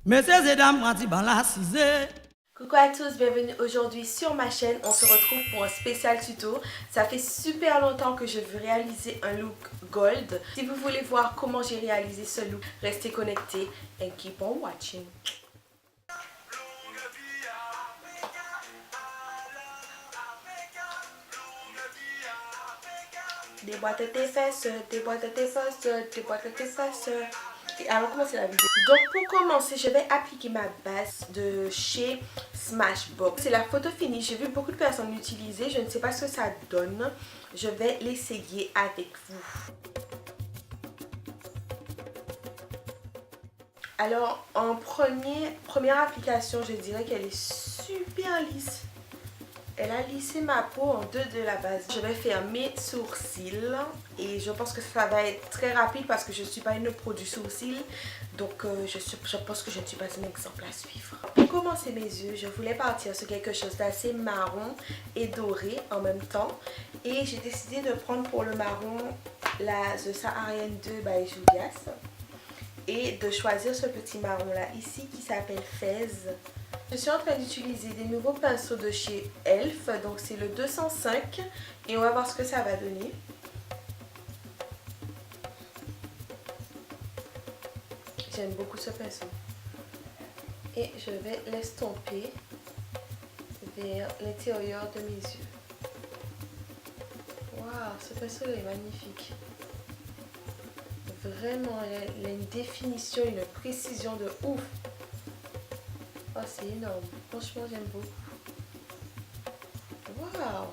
Coucou à tous, bienvenue aujourd'hui sur ma chaîne. On se retrouve pour un spécial tuto. Ça fait super longtemps que je veux réaliser un look gold. Si vous voulez voir comment j'ai réalisé ce look, restez connectés and keep on watching. Déboîte tes fesses, déboîte tes fesses, déboîte tes fesses. Et alors, commencer la vidéo. Donc, pour commencer, je vais appliquer ma base de chez Smashbox. C'est la photo finie. J'ai vu beaucoup de personnes l'utiliser. Je ne sais pas ce que ça donne. Je vais l'essayer avec vous. Alors, en première application, je dirais qu'elle est super lisse. Elle a lissé ma peau en deux de la base. Je vais faire mes sourcils et je pense que ça va être très rapide parce que je ne suis pas une pro du sourcil. Donc je pense que je ne suis pas un exemple à suivre. Pour commencer mes yeux, je voulais partir sur quelque chose d'assez marron et doré en même temps. Et j'ai décidé de prendre pour le marron la The Saharian 2 by Julias. Et de choisir ce petit marron là ici qui s'appelle Fez. Je suis en train d'utiliser des nouveaux pinceaux de chez Elf, donc c'est le 205 et on va voir ce que ça va donner. J'aime beaucoup ce pinceau. Et je vais l'estomper vers l'intérieur de mes yeux. Waouh, ce pinceau est magnifique. Vraiment, il a une définition, une précision de ouf. Oh, c'est énorme. Franchement, j'aime beaucoup. Waouh!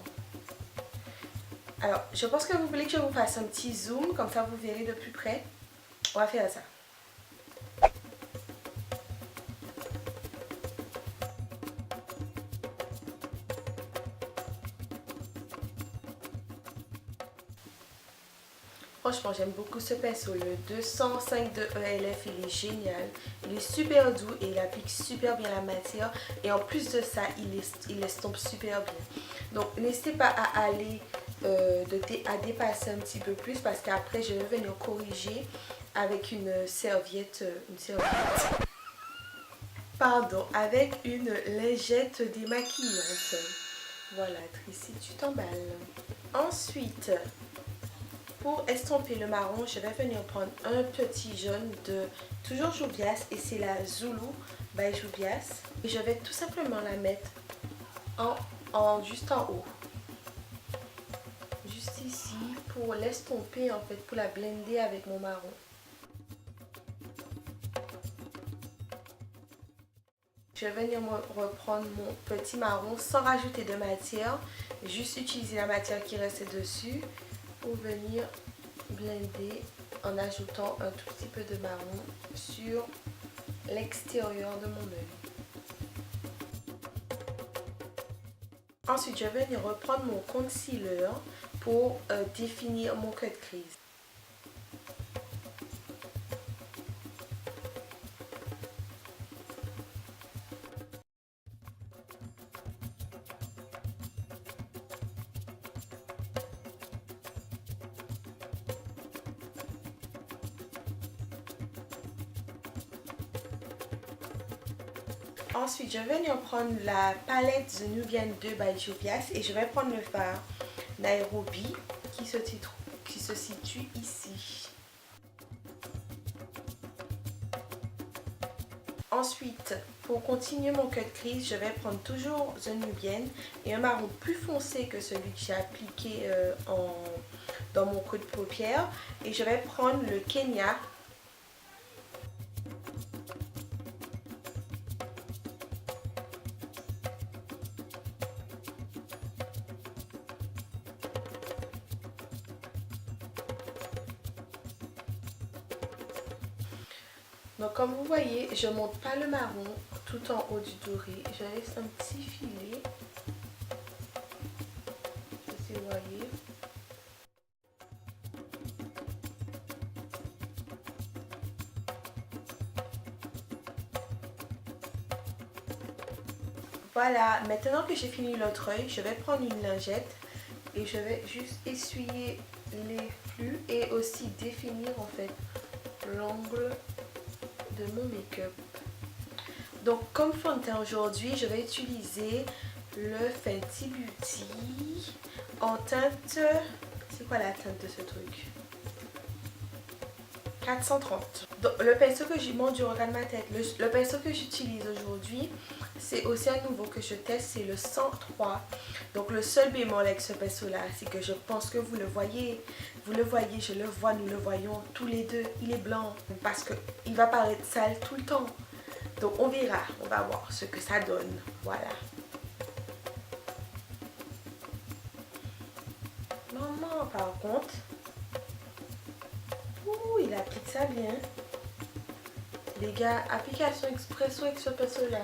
Alors, je pense que vous voulez que je vous fasse un petit zoom, comme ça vous verrez de plus près. On va faire ça. Franchement, j'aime beaucoup ce pinceau. Le 205 de ELF, il est génial. Il est super doux et il applique super bien la matière. Et en plus de ça, il estompe super bien. Donc, n'hésitez pas à aller à dépasser un petit peu plus parce qu'après, je vais venir corriger avec une serviette. Pardon, avec une lingette démaquillante. Voilà, Tracy, tu t'emballes. Ensuite, pour estomper le marron, je vais venir prendre un petit jaune de toujours Juvias et c'est la Zulu by Juvias. Et je vais tout simplement la mettre juste en haut. Juste ici pour l'estomper en fait, pour la blender avec mon marron. Je vais venir reprendre mon petit marron sans rajouter de matière. Juste utiliser la matière qui restait dessus pour venir blender en ajoutant un tout petit peu de marron sur l'extérieur de mon œil. Ensuite, je vais venir reprendre mon concealer pour définir mon cut crease. Ensuite, je vais venir prendre la palette The Nubian 2 by Juvias et je vais prendre le fard Nairobi qui se situe ici. Ensuite, pour continuer mon cut crease, je vais prendre toujours The Nubian et un marron plus foncé que celui que j'ai appliqué dans mon creux de paupière. Et je vais prendre le Kenya. Donc comme vous voyez, je ne monte pas le marron tout en haut du doré. Je laisse un petit filet. Je sais si vous voyez. Voilà, maintenant que j'ai fini l'autre œil, je vais prendre une lingette et je vais juste essuyer les flux et aussi définir en fait l'angle de mon make-up. Donc comme fond de teint aujourd'hui, je vais utiliser le Fenty Beauty en teinte... C'est quoi la teinte de ce truc? 430. Donc le pinceau que j'ai... Mon Dieu, regarde ma tête. Le pinceau que j'utilise aujourd'hui, c'est aussi un nouveau que je teste, c'est le 103. Donc le seul bémol avec ce pinceau là, c'est que je pense que vous le voyez. Vous le voyez, je le vois, nous le voyons tous les deux. Il est blanc parce qu'il va paraître sale tout le temps. Donc on verra, on va voir ce que ça donne. Voilà. Maman, par contre, ouh, il applique ça bien. Les gars, application expresso avec ce pinceau là.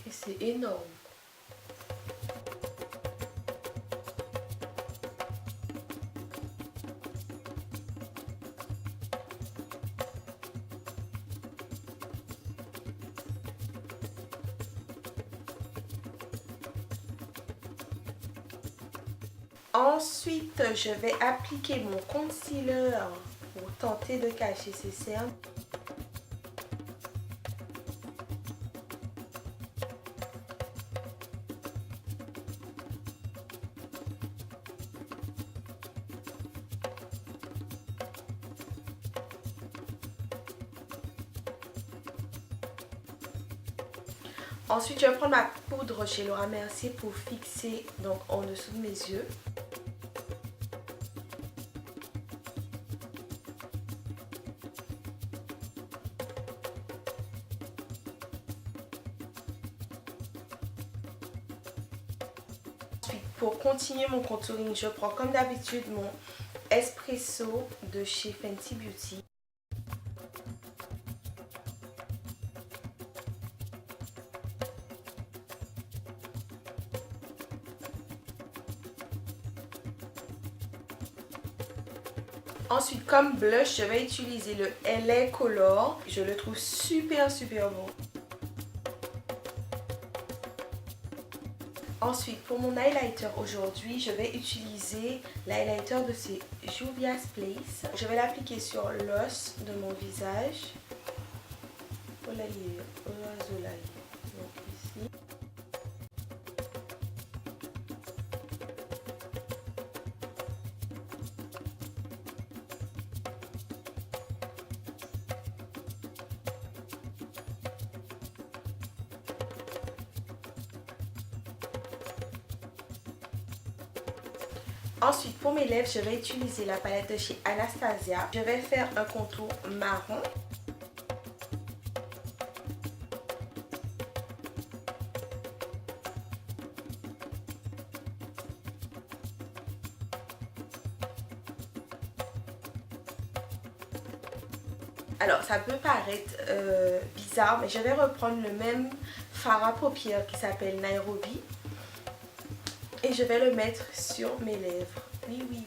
Et c'est énorme. Ensuite, je vais appliquer mon concealer pour tenter de cacher ces cernes. Ensuite, je vais prendre ma poudre chez Laura Mercier pour fixer donc en dessous de mes yeux. Ensuite, pour continuer mon contouring, je prends comme d'habitude mon espresso de chez Fenty Beauty. Ensuite, comme blush, je vais utiliser le LA Color. Je le trouve super beau. Ensuite, pour mon highlighter aujourd'hui, je vais utiliser l'highlighter de chez Juvia's Place. Je vais l'appliquer sur l'os de mon visage. Donc ici. Ensuite, pour mes lèvres, je vais utiliser la palette de chez Anastasia. Je vais faire un contour marron. Alors, ça peut paraître bizarre, mais je vais reprendre le même fard à paupières qui s'appelle Nairobi. Et je vais le mettre sur mes lèvres. Oui.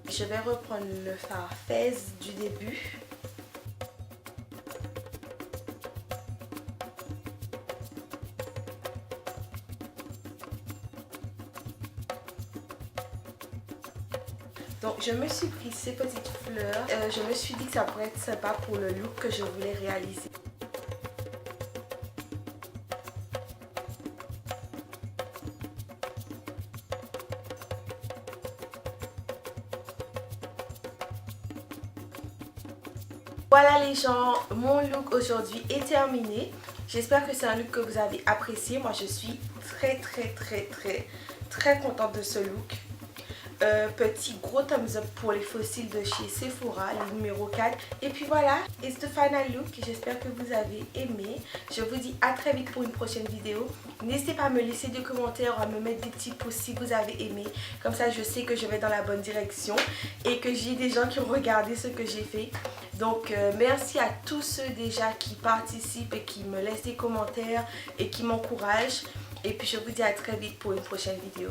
Je vais reprendre le fard Fez du début. Donc je me suis pris ces petites fleurs. Je me suis dit que ça pourrait être sympa pour le look que je voulais réaliser. Voilà les gens, mon look aujourd'hui est terminé. J'espère que c'est un look que vous avez apprécié. Moi je suis très contente de ce look. Petit gros thumbs up pour les fossiles de chez Sephora, le numéro 4. Et puis voilà, it's the final look. J'espère que vous avez aimé. Je vous dis à très vite pour une prochaine vidéo. N'hésitez pas à me laisser des commentaires, à me mettre des petits pouces si vous avez aimé. Comme ça je sais que je vais dans la bonne direction et que j'ai des gens qui ont regardé ce que j'ai fait. Donc merci à tous ceux déjà qui participent et qui me laissent des commentaires et qui m'encouragent. Et puis je vous dis à très vite pour une prochaine vidéo.